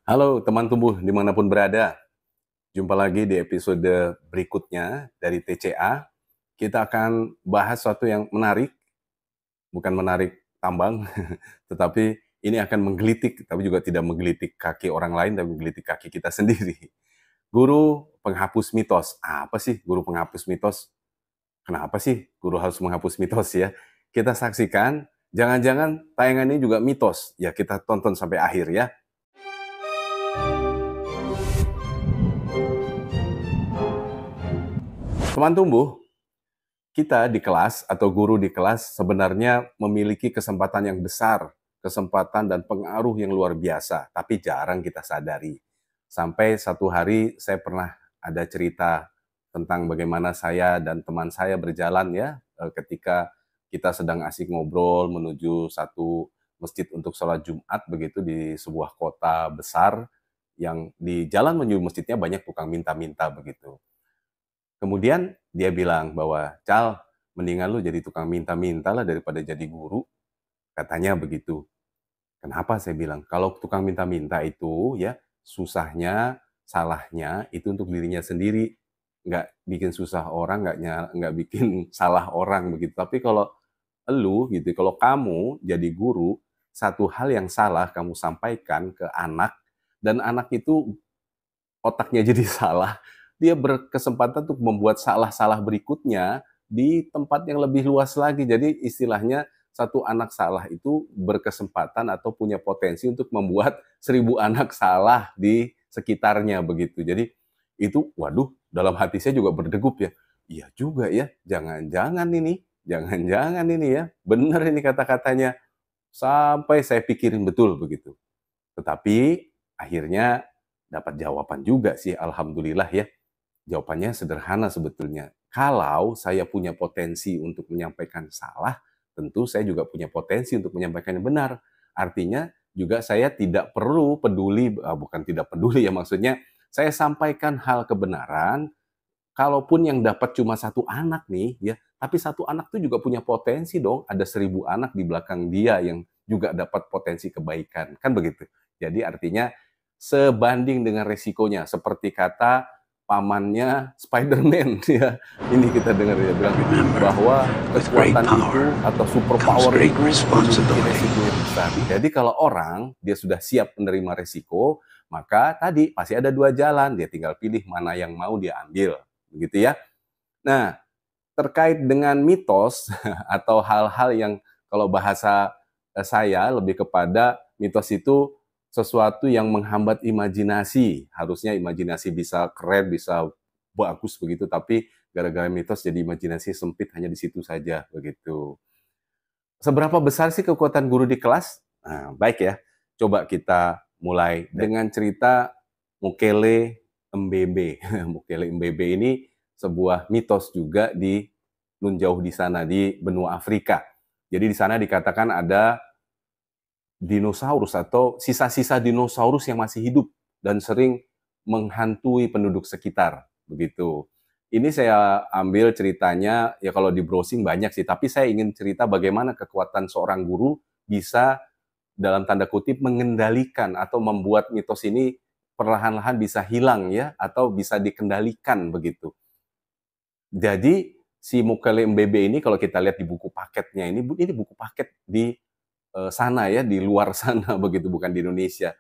Halo teman tumbuh dimanapun berada, jumpa lagi di episode berikutnya dari TCA. Kita akan bahas sesuatu yang menarik, bukan menarik tambang, tetapi ini akan menggelitik, tapi juga tidak menggelitik kaki orang lain, tapi menggelitik kaki kita sendiri. Guru penghapus mitos. Apa sih guru penghapus mitos? Kenapa sih guru harus menghapus mitos ya? Kita saksikan, jangan-jangan tayangan ini juga mitos. Ya kita tonton sampai akhir ya. Teman tumbuh, kita di kelas atau guru di kelas sebenarnya memiliki kesempatan yang besar, kesempatan dan pengaruh yang luar biasa, tapi jarang kita sadari. Sampai satu hari saya pernah ada cerita tentang bagaimana saya dan teman saya berjalan ya, ketika kita sedang asik ngobrol menuju satu masjid untuk sholat Jumat begitu di sebuah kota besar yang di jalan menuju masjidnya banyak tukang minta-minta begitu. Kemudian dia bilang bahwa, "Cal, mendingan lu jadi tukang minta-minta lah daripada jadi guru," katanya begitu. "Kenapa?" saya bilang, "Kalau tukang minta-minta itu ya susahnya, salahnya itu untuk dirinya sendiri, nggak bikin susah orang, nggak bikin salah orang begitu. Tapi kalau elu gitu, kalau kamu jadi guru, satu hal yang salah kamu sampaikan ke anak dan anak itu otaknya jadi salah, dia berkesempatan untuk membuat salah-salah berikutnya di tempat yang lebih luas lagi. Jadi istilahnya satu anak salah itu berkesempatan atau punya potensi untuk membuat 1.000 anak salah di sekitarnya begitu. Jadi itu waduh dalam hati saya juga berdegup ya. Iya juga ya, jangan-jangan ini ya, benar ini kata-katanya. Sampai saya pikirin betul begitu. Tetapi akhirnya dapat jawaban juga sih, alhamdulillah ya. Jawabannya sederhana sebetulnya. Kalau saya punya potensi untuk menyampaikan salah, tentu saya juga punya potensi untuk menyampaikan yang benar. Artinya juga saya tidak perlu peduli, bukan tidak peduli ya maksudnya, saya sampaikan hal kebenaran, kalaupun yang dapat cuma satu anak nih ya, tapi satu anak tuh juga punya potensi dong, ada 1.000 anak di belakang dia yang juga dapat potensi kebaikan, kan begitu. Jadi artinya sebanding dengan resikonya, seperti kata pamannya Spider-Man ya. Ini kita dengar dia bilang Remember, bahwa with great kekuatan itu power atau super comes power great itu memiliki responsibility. resiko yang besar. Jadi kalau orang dia sudah siap menerima resiko, maka tadi pasti ada dua jalan, dia tinggal pilih mana yang mau dia ambil, begitu ya. Nah, terkait dengan mitos atau hal-hal yang kalau bahasa saya lebih kepada mitos itu sesuatu yang menghambat imajinasi. Harusnya imajinasi bisa keren, bisa bagus begitu, tapi gara-gara mitos jadi imajinasi sempit hanya di situ saja begitu. Seberapa besar sih kekuatan guru di kelas? Nah, baik ya. Coba kita mulai dengan cerita Mukele Mbebe. Mukele Mbebe ini sebuah mitos juga di nun jauh di sana di benua Afrika. Jadi di sana dikatakan ada dinosaurus atau sisa-sisa dinosaurus yang masih hidup dan sering menghantui penduduk sekitar, begitu. Ini saya ambil ceritanya, ya kalau di browsing banyak sih, tapi saya ingin cerita bagaimana kekuatan seorang guru bisa dalam tanda kutip mengendalikan atau membuat mitos ini perlahan-lahan bisa hilang ya, atau bisa dikendalikan begitu. Jadi si Mukele Mbebe ini kalau kita lihat di buku paketnya ini buku paket di sana ya, di luar sana begitu, bukan di Indonesia.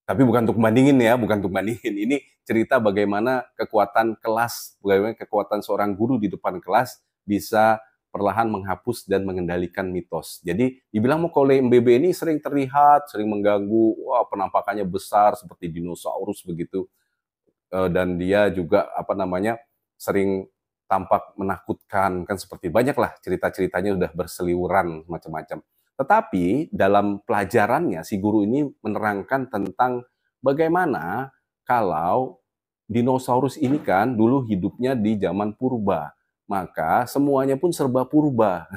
Tapi bukan untuk bandingin ya, bukan untuk bandingin. Ini cerita bagaimana kekuatan kelas, bagaimana kekuatan seorang guru di depan kelas bisa perlahan menghapus dan mengendalikan mitos. Jadi dibilang Mukele Mbebe ini sering terlihat, sering mengganggu, wah penampakannya besar seperti dinosaurus begitu. Dan dia juga apa namanya sering tampak menakutkan kan seperti banyaklah cerita-ceritanya udah berseliweran macam-macam. Tetapi dalam pelajarannya si guru ini menerangkan tentang bagaimana kalau dinosaurus ini kan dulu hidupnya di zaman purba. Maka semuanya pun serba purba.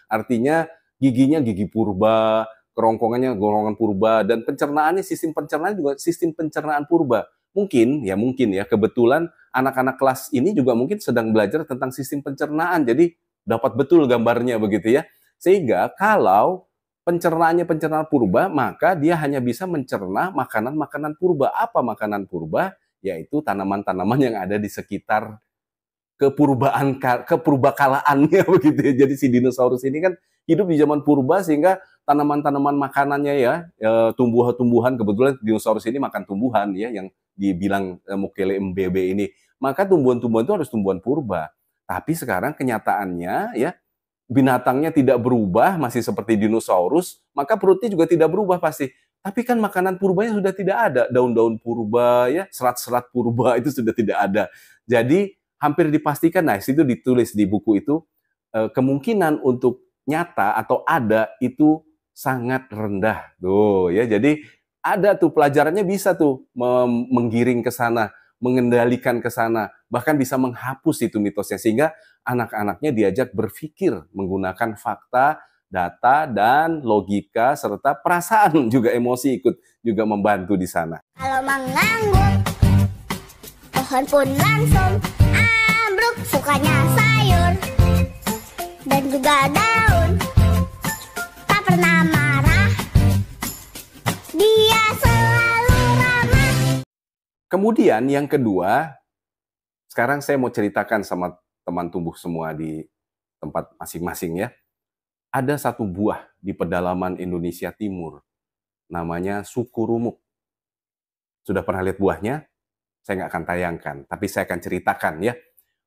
Artinya giginya gigi purba, kerongkongannya gorongkan purba, dan pencernaannya sistem pencernaan juga sistem pencernaan purba. Mungkin ya kebetulan anak-anak kelas ini juga mungkin sedang belajar tentang sistem pencernaan, jadi dapat betul gambarnya begitu ya. Sehingga kalau pencernaannya pencernaan purba, maka dia hanya bisa mencerna makanan-makanan purba. Apa makanan purba? Yaitu tanaman-tanaman yang ada di sekitar kepurbakalaannya begitu ya. Jadi si dinosaurus ini kan hidup di zaman purba, sehingga tanaman-tanaman makanannya ya, tumbuhan-tumbuhan, kebetulan dinosaurus ini makan tumbuhan ya, yang dibilang Mokele mbebe ini. Maka tumbuhan-tumbuhan itu harus tumbuhan purba. Tapi sekarang kenyataannya ya, binatangnya tidak berubah, masih seperti dinosaurus, maka perutnya juga tidak berubah pasti. Tapi kan makanan purbanya sudah tidak ada, daun-daun purba ya, serat-serat purba itu sudah tidak ada. Jadi hampir dipastikan, nah itu ditulis di buku itu, kemungkinan untuk nyata atau ada itu sangat rendah. Tuh ya, jadi ada tuh pelajarannya, bisa tuh menggiring ke sana, mengendalikan ke sana, bahkan bisa menghapus itu mitosnya, sehingga anak-anaknya diajak berpikir menggunakan fakta, data, dan logika, serta perasaan juga, emosi ikut juga membantu di sana. Kalau mengangguk, pohon pun langsung ambruk, sukanya sayur dan juga daun. Tak pernah marah, dia selalu ramah. Kemudian yang kedua, sekarang saya mau ceritakan sama teman tumbuh semua di tempat masing-masing ya. Ada satu buah di pedalaman Indonesia Timur, namanya sukurumuk. Sudah pernah lihat buahnya? Saya nggak akan tayangkan, tapi saya akan ceritakan ya.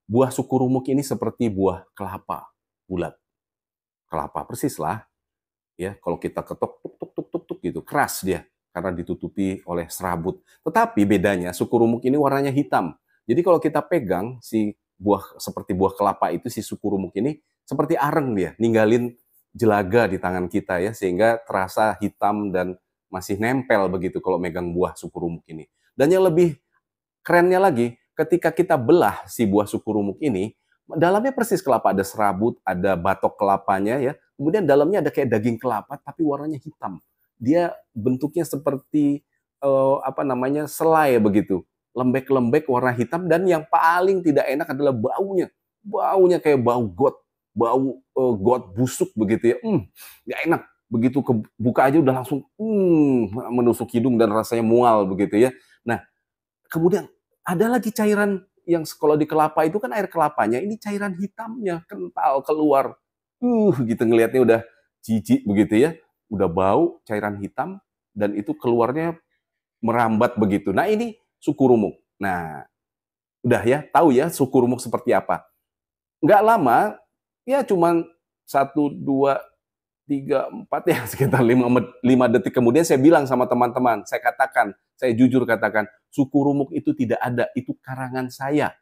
Buah sukurumuk ini seperti buah kelapa bulat. Kelapa persis lah. Ya, kalau kita ketok tuk tuk tuk tuk tuk gitu, keras dia karena ditutupi oleh serabut. Tetapi bedanya sukurumuk ini warnanya hitam. Jadi kalau kita pegang si buah seperti buah kelapa itu, si sukurumuk ini seperti areng, dia ninggalin jelaga di tangan kita ya, sehingga terasa hitam dan masih nempel begitu kalau megang buah sukurumuk ini. Dan yang lebih kerennya lagi, ketika kita belah si buah sukurumuk ini, dalamnya persis kelapa, ada serabut, ada batok kelapanya ya. Kemudian dalamnya ada kayak daging kelapa tapi warnanya hitam. Dia bentuknya seperti selai begitu. Lembek-lembek warna hitam, dan yang paling tidak enak adalah baunya. Baunya kayak bau got, bau got busuk begitu ya. Nggak enak. Begitu buka aja udah langsung menusuk hidung dan rasanya mual begitu ya. Nah, kemudian ada lagi cairan yang kalau di kelapa itu kan air kelapanya, ini cairan hitamnya kental keluar. Gitu ngelihatnya udah jijik begitu ya. Udah bau, cairan hitam, dan itu keluarnya merambat begitu. Nah, ini sukurumuk. Nah, udah ya, tahu ya sukurumuk seperti apa. Nggak lama, ya cuman 1, 2, 3, 4 ya, sekitar 5 detik kemudian saya bilang sama teman-teman, saya jujur katakan, sukurumuk itu tidak ada, itu karangan saya.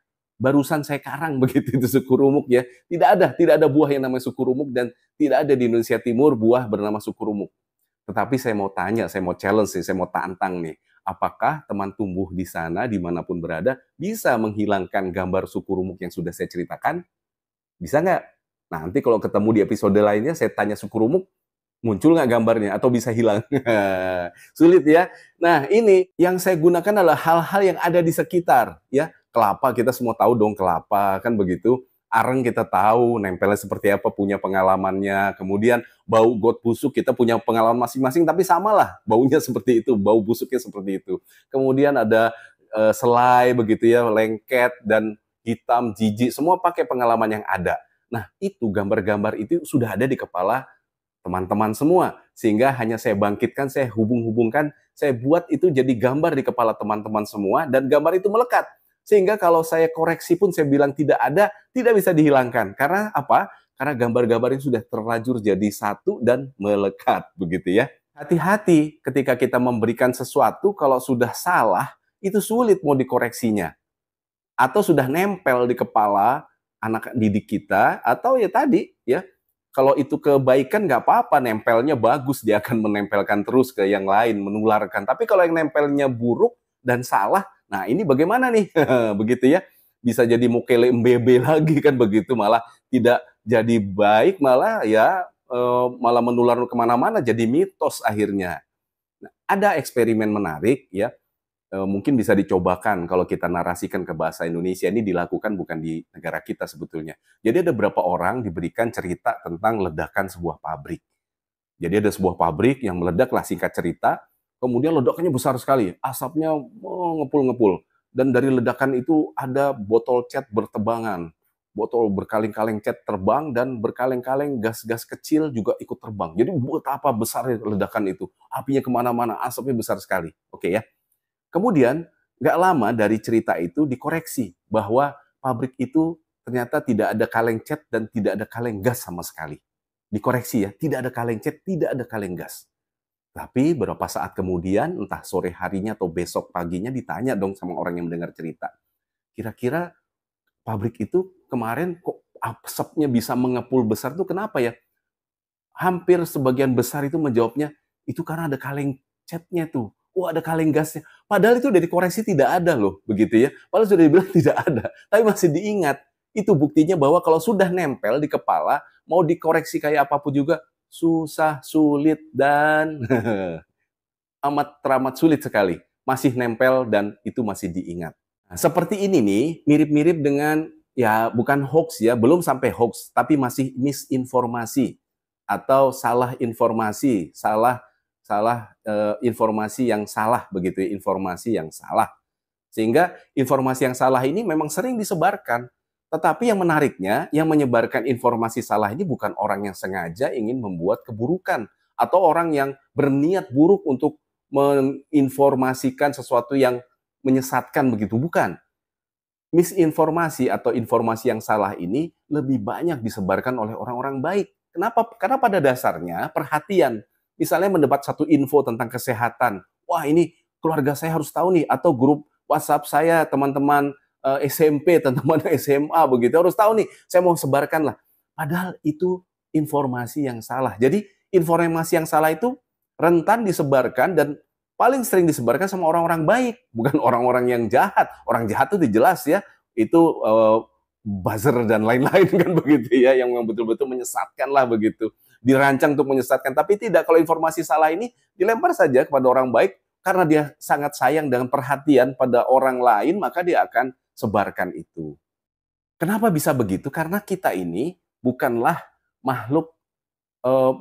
Barusan saya karang begitu itu sukurumuk ya. Tidak ada buah yang namanya sukurumuk, dan tidak ada di Indonesia Timur buah bernama sukurumuk. Tetapi saya mau tanya, saya mau challenge nih, saya mau tantang nih. Apakah teman tumbuh di sana, dimanapun berada, bisa menghilangkan gambar sukurumuk yang sudah saya ceritakan? Bisa nggak? Nah, nanti kalau ketemu di episode lainnya, saya tanya sukurumuk, muncul nggak gambarnya, atau bisa hilang? Sulit ya. Nah, ini yang saya gunakan adalah hal-hal yang ada di sekitar. Ya, kelapa kita semua tahu dong, kelapa kan begitu. Areng kita tahu, nempelnya seperti apa, punya pengalamannya. Kemudian bau got busuk kita punya pengalaman masing-masing, tapi samalah baunya seperti itu, bau busuknya seperti itu. Kemudian ada selai begitu ya, lengket dan hitam, jijik, semua pakai pengalaman yang ada. Nah, itu gambar-gambar itu sudah ada di kepala teman-teman semua, sehingga hanya saya bangkitkan, saya hubung-hubungkan, saya buat itu jadi gambar di kepala teman-teman semua, dan gambar itu melekat. Sehingga kalau saya koreksi pun saya bilang tidak ada, tidak bisa dihilangkan. Karena apa? Karena gambar-gambar itu sudah terlanjur jadi satu dan melekat, begitu ya. Hati-hati ketika kita memberikan sesuatu, kalau sudah salah, itu sulit mau dikoreksinya. Atau sudah nempel di kepala anak didik kita, atau ya tadi, ya, kalau itu kebaikan nggak apa-apa, nempelnya bagus, dia akan menempelkan terus ke yang lain, menularkan. Tapi kalau yang nempelnya buruk dan salah, nah ini bagaimana nih? Begitu ya, bisa jadi Mokele mbebe lagi kan begitu, malah tidak jadi baik, malah ya malah menular kemana-mana, jadi mitos akhirnya. Nah, ada eksperimen menarik ya, mungkin bisa dicobakan kalau kita narasikan ke bahasa Indonesia. Ini dilakukan bukan di negara kita sebetulnya. Jadi ada beberapa orang diberikan cerita tentang ledakan sebuah pabrik. Jadi ada sebuah pabrik yang meledak lah, singkat cerita. Kemudian ledakannya besar sekali, asapnya ngepul-ngepul. Dan dari ledakan itu ada botol cat bertebangan. Botol berkaleng-kaleng cat terbang dan berkaleng-kaleng gas-gas kecil juga ikut terbang. Jadi betapa besar ledakan itu. Apinya kemana-mana, asapnya besar sekali. Oke ya. Kemudian nggak lama dari cerita itu dikoreksi bahwa pabrik itu ternyata tidak ada kaleng cat dan tidak ada kaleng gas sama sekali. Dikoreksi ya, tidak ada kaleng cat, tidak ada kaleng gas. Tapi beberapa saat kemudian, entah sore harinya atau besok paginya ditanya dong sama orang yang mendengar cerita. Kira-kira pabrik itu kemarin kok asapnya bisa mengepul besar tuh kenapa ya? Hampir sebagian besar itu menjawabnya, itu karena ada kaleng catnya tuh. Oh, ada kaleng gasnya. Padahal itu udah dikoreksi tidak ada loh, begitu ya. Padahal sudah dibilang tidak ada, tapi masih diingat. Itu buktinya bahwa kalau sudah nempel di kepala, mau dikoreksi kayak apapun juga, susah, sulit, dan amat teramat sulit sekali. Masih nempel dan itu masih diingat. Nah, seperti ini nih, mirip-mirip dengan, ya bukan hoax ya, belum sampai hoax, tapi masih misinformasi atau salah informasi, informasi yang salah begitu ya, informasi yang salah. Sehingga informasi yang salah ini memang sering disebarkan. Tetapi yang menariknya, yang menyebarkan informasi salah ini bukan orang yang sengaja ingin membuat keburukan atau orang yang berniat buruk untuk menginformasikan sesuatu yang menyesatkan begitu, bukan. Misinformasi atau informasi yang salah ini lebih banyak disebarkan oleh orang-orang baik. Kenapa? Karena pada dasarnya perhatian. Misalnya mendapat satu info tentang kesehatan. Wah, ini keluarga saya harus tahu nih, atau grup WhatsApp saya teman-teman SMP, teman-teman SMA begitu harus tahu nih. Saya mau sebarkan lah. Padahal itu informasi yang salah. Jadi informasi yang salah itu rentan disebarkan dan paling sering disebarkan sama orang-orang baik, bukan orang-orang yang jahat. Orang jahat itu jelas ya, itu buzzer dan lain-lain kan begitu ya, yang betul-betul menyesatkan lah begitu. Dirancang untuk menyesatkan, tapi tidak. Kalau informasi salah ini dilempar saja kepada orang baik, karena dia sangat sayang dengan perhatian pada orang lain, maka dia akan sebarkan itu. Kenapa bisa begitu? Karena kita ini bukanlah makhluk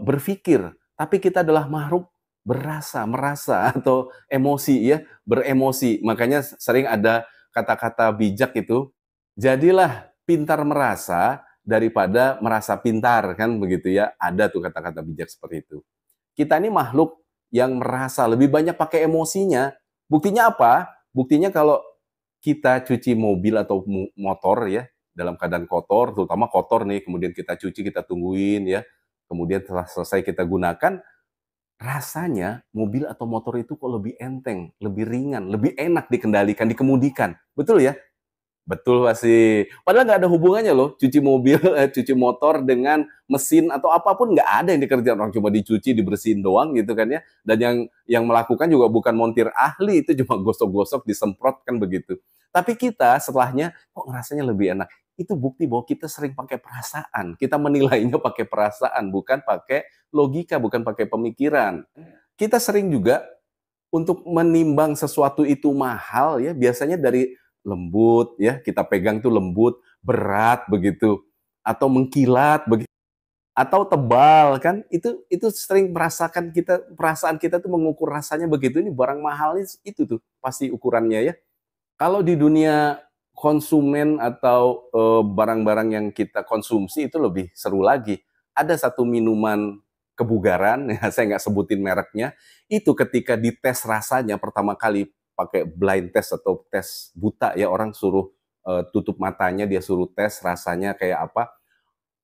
berpikir, tapi kita adalah makhluk berasa, merasa, atau emosi ya, beremosi. Makanya sering ada kata-kata bijak itu, jadilah pintar merasa daripada merasa pintar, kan begitu ya. Ada tuh kata-kata bijak seperti itu. Kita ini makhluk yang merasa, lebih banyak pakai emosinya. Buktinya apa? Buktinya kalau kita cuci mobil atau motor ya, dalam keadaan kotor, terutama kotor nih, kemudian kita cuci, kita tungguin ya, kemudian setelah selesai kita gunakan, rasanya mobil atau motor itu kok lebih enteng, lebih ringan, lebih enak dikendalikan, dikemudikan. Betul ya? Betul pasti. Padahal nggak ada hubungannya loh, cuci mobil, cuci motor dengan mesin atau apapun, nggak ada yang dikerjakan. Orang cuma dicuci, dibersihin doang gitu kan ya. Dan yang melakukan juga bukan montir ahli, itu cuma gosok-gosok, disemprot kan begitu. Tapi kita setelahnya kok ngerasanya lebih enak. Itu bukti bahwa kita sering pakai perasaan. Kita menilainya pakai perasaan, bukan pakai logika, bukan pakai pemikiran. Kita sering juga untuk menimbang sesuatu itu mahal ya, biasanya dari lembut ya, kita pegang tuh lembut, berat begitu, atau mengkilat begitu, atau tebal kan, itu sering merasakan kita, perasaan kita tuh mengukur rasanya begitu. Ini barang mahal itu tuh pasti ukurannya ya. Kalau di dunia konsumen atau barang-barang yang kita konsumsi itu lebih seru lagi. Ada satu minuman kebugaran, ya, saya nggak sebutin mereknya, itu ketika dites rasanya pertama kali pakai blind test atau tes buta ya, orang suruh tutup matanya, dia suruh tes rasanya kayak apa.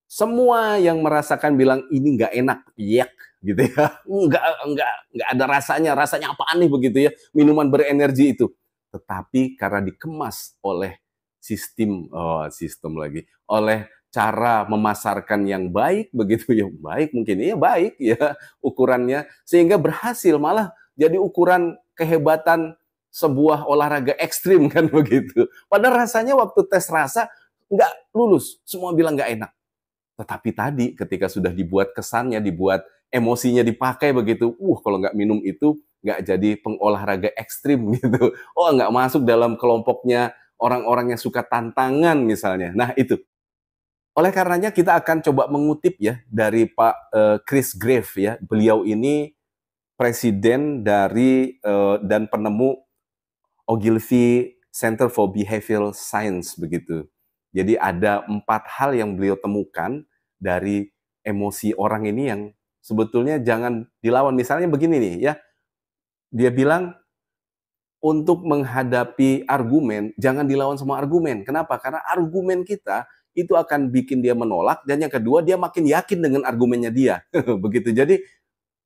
Semua yang merasakan bilang ini nggak enak, yak gitu ya, nggak ada rasanya apaan nih begitu ya, minuman berenergi itu. Tetapi karena dikemas oleh sistem lagi, oleh cara memasarkan yang baik begitu ya, baik mungkin ya, baik ya ukurannya, sehingga berhasil malah jadi ukuran kehebatan sebuah olahraga ekstrim kan begitu. Padahal rasanya waktu tes rasa nggak lulus, semua bilang nggak enak. Tetapi tadi ketika sudah dibuat kesannya, dibuat emosinya dipakai begitu, kalau nggak minum itu nggak jadi pengolahraga ekstrim gitu. Oh, nggak masuk dalam kelompoknya orang-orang yang suka tantangan misalnya. Nah itu, Oleh karenanya kita akan coba mengutip ya dari Pak Chris Grave ya. Beliau ini presiden dari dan penemu Ogilvy Center for Behavioral Science begitu. Jadi ada 4 hal yang beliau temukan dari emosi orang ini yang sebetulnya jangan dilawan. Misalnya begini nih ya, dia bilang untuk menghadapi argumen, jangan dilawan semua argumen. Kenapa? Karena argumen kita itu akan bikin dia menolak, dan yang kedua dia makin yakin dengan argumennya dia. Begitu. Jadi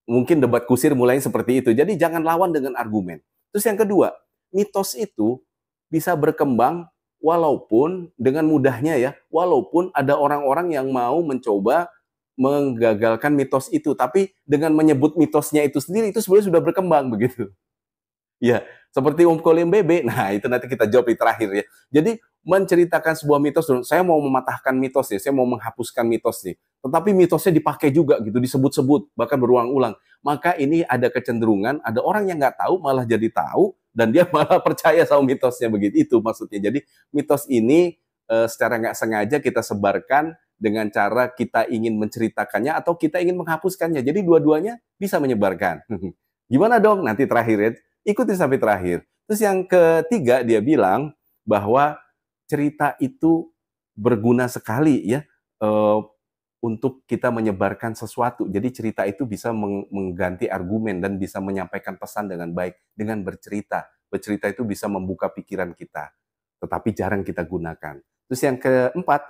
mungkin debat kusir mulai seperti itu. Jadi jangan lawan dengan argumen. Terus yang kedua, mitos itu bisa berkembang walaupun dengan mudahnya ya, walaupun ada orang-orang yang mau mencoba menggagalkan mitos itu, tapi dengan menyebut mitosnya itu sendiri itu sebenarnya sudah berkembang begitu. Ya, seperti Kolem Bebe. Nah, itu nanti kita jawab di terakhir ya. Jadi menceritakan sebuah mitos, saya mau mematahkan mitos ya, saya mau menghapuskan mitos nih. Tetapi mitosnya dipakai juga gitu, disebut-sebut, bahkan berulang-ulang. Maka ini ada kecenderungan, ada orang yang nggak tahu malah jadi tahu, dan dia malah percaya sama mitosnya begitu. Itu maksudnya. Jadi mitos ini secara nggak sengaja kita sebarkan dengan cara kita ingin menceritakannya atau kita ingin menghapuskannya. Jadi dua-duanya bisa menyebarkan. Gimana dong? Nanti terakhir ya. Ikuti sampai terakhir. Terus yang ketiga dia bilang bahwa cerita itu berguna sekali ya untuk kita menyebarkan sesuatu. Jadi cerita itu bisa mengganti argumen dan bisa menyampaikan pesan dengan baik dengan bercerita. Bercerita itu bisa membuka pikiran kita, tetapi jarang kita gunakan. Terus yang keempat,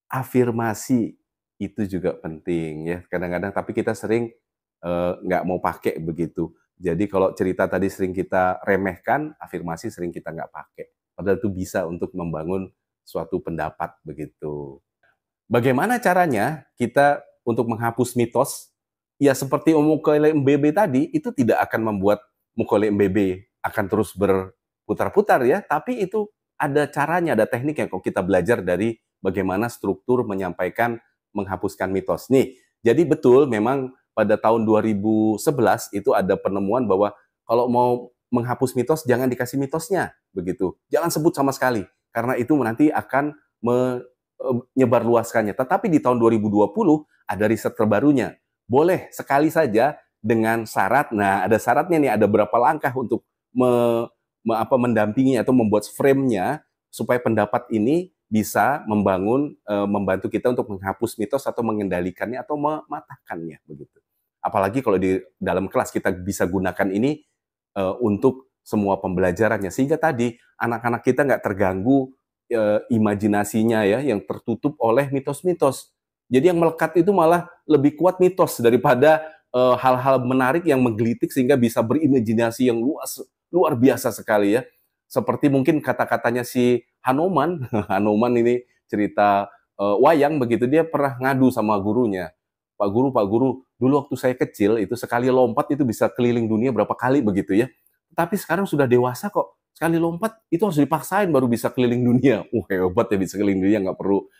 afirmasi itu juga penting ya. Kadang-kadang tapi kita sering nggak mau pakai begitu. Jadi kalau cerita tadi sering kita remehkan, afirmasi sering kita nggak pakai. Padahal itu bisa untuk membangun suatu pendapat begitu. Bagaimana caranya kita untuk menghapus mitos? Ya seperti Mukole Mbebe tadi, itu tidak akan membuat Mukole Mbebe akan terus berputar-putar ya, tapi itu ada caranya, ada tekniknya kalau kita belajar dari bagaimana struktur menyampaikan menghapuskan mitos. Nih, jadi betul memang pada tahun 2011 itu ada penemuan bahwa kalau mau menghapus mitos jangan dikasih mitosnya begitu. Jangan sebut sama sekali karena itu nanti akan menyebarluaskannya. Tetapi di tahun 2020 ada riset terbarunya. Boleh sekali saja dengan syarat. Nah, ada syaratnya nih, ada berapa langkah untuk mendampinginya atau membuat frame-nya supaya pendapat ini bisa membantu kita untuk menghapus mitos atau mengendalikannya atau mematahkannya begitu. Apalagi kalau di dalam kelas kita bisa gunakan ini untuk semua pembelajarannya sehingga tadi anak-anak kita nggak terganggu imajinasinya ya yang tertutup oleh mitos-mitos. Jadi yang melekat itu malah lebih kuat mitos daripada hal-hal menarik yang menggelitik sehingga bisa berimajinasi yang luar biasa sekali ya. Seperti mungkin kata-katanya si Hanuman. Hanuman ini cerita wayang begitu, dia pernah ngadu sama gurunya. Pak Guru, dulu waktu saya kecil itu sekali lompat itu bisa keliling dunia berapa kali begitu ya. Tapi sekarang sudah dewasa kok, sekali lompat itu harus dipaksain baru bisa keliling dunia. Hebat ya bisa keliling dunia, nggak perlu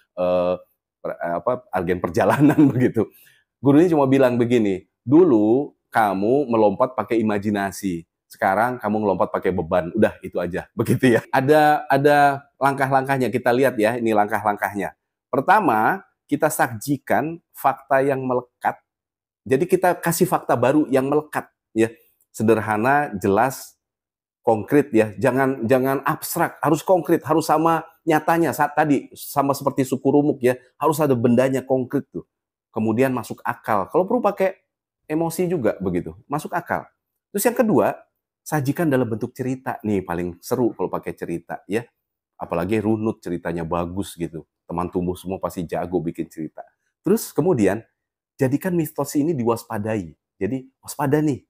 agen perjalanan begitu. Gurunya cuma bilang begini, dulu kamu melompat pakai imajinasi, sekarang kamu melompat pakai beban. Udah itu aja, begitu ya. Ada langkah-langkahnya, kita lihat ya, ini langkah-langkahnya. Pertama, kita sajikan fakta yang melekat. Jadi kita kasih fakta baru yang melekat ya. Sederhana, jelas, konkret ya. Jangan abstrak, harus konkret, harus sama nyatanya. Saat tadi sama seperti suku rumuk ya, harus ada bendanya konkret tuh. Kemudian masuk akal. Kalau perlu pakai emosi juga begitu, masuk akal. Terus yang kedua, sajikan dalam bentuk cerita. Nih paling seru kalau pakai cerita ya. Apalagi runut ceritanya bagus gitu. Teman tumbuh semua pasti jago bikin cerita. Terus kemudian jadikan mitos ini diwaspadai. Jadi waspada nih,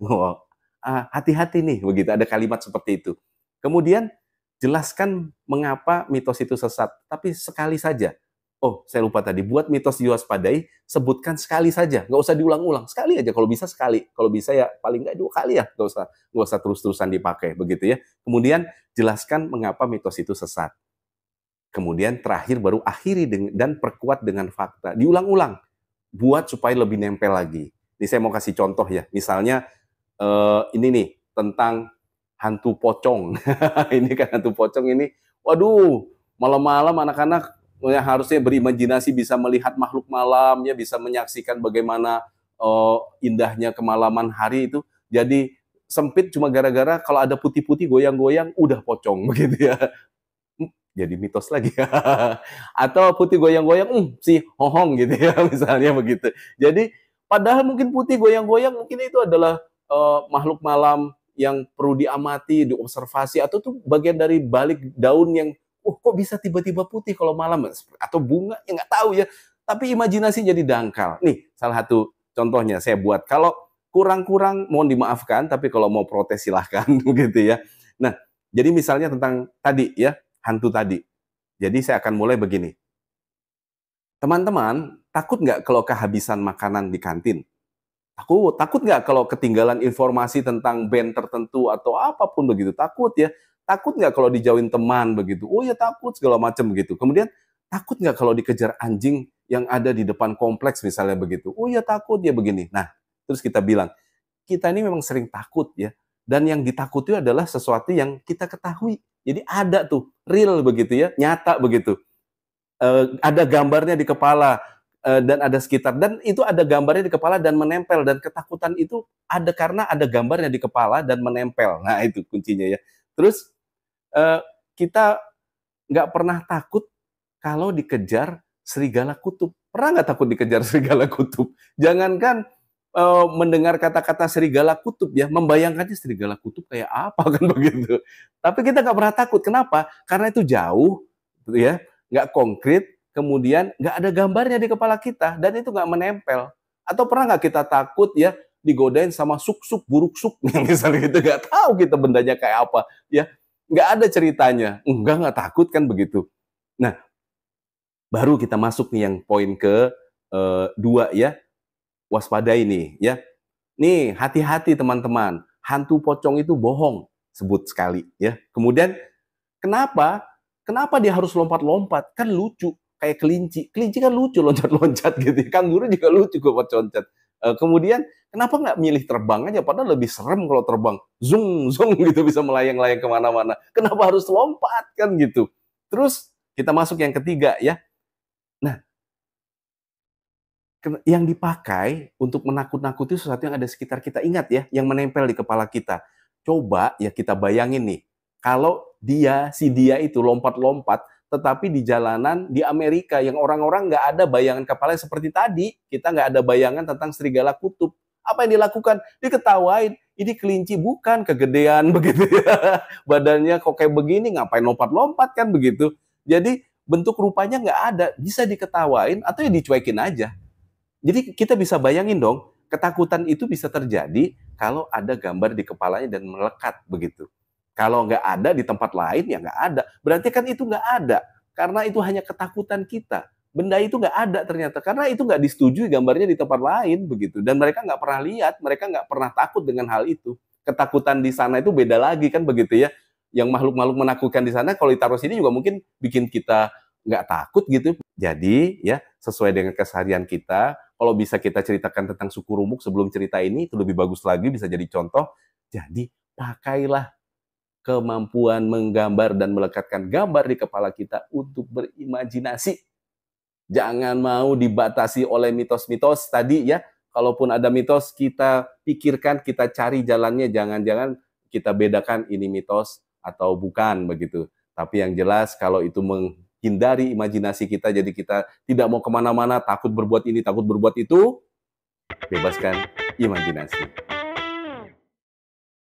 hati-hati nih, begitu ada kalimat seperti itu. Kemudian jelaskan mengapa mitos itu sesat, tapi sekali saja. Oh, saya lupa tadi, buat mitos diwaspadai, sebutkan sekali saja, nggak usah diulang-ulang, sekali aja, kalau bisa sekali, kalau bisa ya paling nggak 2 kali ya, nggak usah terus-terusan dipakai, begitu ya. Kemudian jelaskan mengapa mitos itu sesat. Kemudian terakhir baru akhiri dan perkuat dengan fakta. Diulang-ulang, buat supaya lebih nempel lagi. Ini saya mau kasih contoh ya. Misalnya ini nih tentang hantu pocong. Ini kan hantu pocong ini. Waduh, malam-malam anak-anak yang harusnya berimajinasi bisa melihat makhluk malam, ya bisa menyaksikan bagaimana indahnya kemalaman hari itu jadi sempit cuma gara-gara kalau ada putih-putih goyang-goyang udah pocong begitu ya. Jadi mitos lagi. Atau putih goyang-goyang, si hohong gitu ya, misalnya begitu. Jadi padahal mungkin putih goyang-goyang mungkin itu adalah makhluk malam yang perlu diamati, diobservasi, atau tuh bagian dari balik daun yang kok bisa tiba-tiba putih kalau malam, atau bunga, ya nggak tahu ya. Tapi imajinasi jadi dangkal. Nih, salah satu contohnya saya buat. Kalau kurang-kurang mohon dimaafkan, tapi kalau mau protes silahkan begitu ya. Nah, jadi misalnya tentang tadi ya, hantu tadi. Jadi saya akan mulai begini. Teman-teman, takut nggak kalau kehabisan makanan di kantin? Takut nggak kalau ketinggalan informasi tentang band tertentu atau apapun begitu? Takut ya. Takut nggak kalau dijauhin teman begitu? Oh ya takut segala macam begitu. Kemudian takut nggak kalau dikejar anjing yang ada di depan kompleks misalnya begitu? Oh ya takut ya begini. Nah, terus kita bilang, kita ini memang sering takut ya. Dan yang ditakuti adalah sesuatu yang kita ketahui. Jadi ada tuh, real begitu ya, nyata begitu. Ada gambarnya di kepala, dan ada sekitar. Dan itu ada gambarnya di kepala dan menempel. Dan ketakutan itu ada karena ada gambarnya di kepala dan menempel. Nah itu kuncinya ya. Terus kita nggak pernah takut kalau dikejar serigala kutub. Pernah nggak takut dikejar serigala kutub? Jangankan mendengar kata-kata serigala kutub ya, membayangkannya serigala kutub kayak apa kan begitu. Tapi kita nggak pernah takut. Kenapa? Karena itu jauh, gitu ya, nggak konkret, kemudian nggak ada gambarnya di kepala kita, dan itu nggak menempel. Atau pernah nggak kita takut ya digodain sama suk-suk, buruk suk, misalnya gitu, nggak tahu kita bendanya kayak apa, ya nggak ada ceritanya, nggak takut kan begitu. Nah, baru kita masuk nih yang poin ke dua ya, waspadai nih ya. Nih, hati-hati teman-teman, hantu pocong itu bohong, sebut sekali ya. Kemudian kenapa? Kenapa dia harus lompat-lompat? Kan lucu, kayak kelinci. Kelinci kan lucu loncat-loncat gitu. Kanguru juga lucu kok loncat. Kemudian kenapa nggak milih terbang aja? Padahal lebih serem kalau terbang. Zung, zung gitu bisa melayang-layang kemana-mana. Kenapa harus lompat kan gitu? Terus kita masuk yang ketiga ya. Nah, yang dipakai untuk menakut-nakuti sesuatu yang ada di sekitar kita. Ingat ya, yang menempel di kepala kita. Coba ya kita bayangin nih, kalau si dia itu lompat-lompat, tetapi di jalanan di Amerika yang orang-orang nggak ada bayangan kepalanya seperti tadi, kita nggak ada bayangan tentang serigala kutub. Apa yang dilakukan? Diketawain, ini kelinci bukan kegedean begitu ya. Badannya kok kayak begini, ngapain lompat-lompat kan begitu. Jadi bentuk rupanya nggak ada, bisa diketawain atau ya dicuekin aja. Jadi kita bisa bayangin dong, ketakutan itu bisa terjadi kalau ada gambar di kepalanya dan melekat begitu. Kalau nggak ada di tempat lain, ya nggak ada. Berarti kan itu nggak ada, karena itu hanya ketakutan kita. Benda itu nggak ada ternyata, karena itu nggak disetujui gambarnya di tempat lain begitu. Dan mereka nggak pernah lihat, mereka nggak pernah takut dengan hal itu. Ketakutan di sana itu beda lagi kan begitu ya. Yang makhluk-makhluk menakutkan di sana, kalau ditaruh sini juga mungkin bikin kita nggak takut gitu. Jadi ya sesuai dengan keseharian kita, kalau bisa kita ceritakan tentang suku Rumuk sebelum cerita ini, itu lebih bagus lagi, bisa jadi contoh. Jadi pakailah kemampuan menggambar dan melekatkan gambar di kepala kita untuk berimajinasi. Jangan mau dibatasi oleh mitos-mitos tadi ya. Kalaupun ada mitos, kita pikirkan, kita cari jalannya. Jangan-jangan kita bedakan ini mitos atau bukan begitu. Tapi yang jelas kalau itu menghindari imajinasi kita, jadi kita tidak mau kemana-mana, takut berbuat ini, takut berbuat itu, bebaskan imajinasi.